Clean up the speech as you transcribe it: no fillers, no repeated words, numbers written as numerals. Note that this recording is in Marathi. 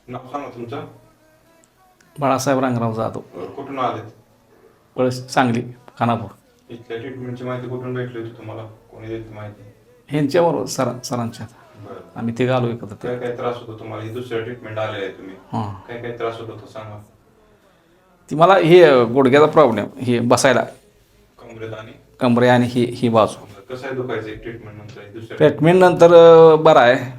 नाव सांगा तुमचं. बाळासाहेब रंगराव जाधव, कुठून आलेत? पळस, सांगली, खानापूर. इथल्या ट्रीटमेंटची माहिती कुठून भेटली होती तुम्हाला? कोणी देत माहिती? ह्यांच्याबरोबर सरांच्या. बरं. आम्ही ते आलो एकत्र. काय काय त्रास होतो तुम्हाला? ही दुसऱ्या ट्रीटमेंट आले आहे तुम्ही. हां, काय काय त्रास होतो तो सांगा. ती मला हे गुडघ्याचा प्रॉब्लेम, हे बसायला कमरेत आणि कमरे आणि ही बाजू. कसं आहे दुखायचं ट्रीटमेंट नंतर? दुसऱ्या ट्रीटमेंट नंतर बरं आहे.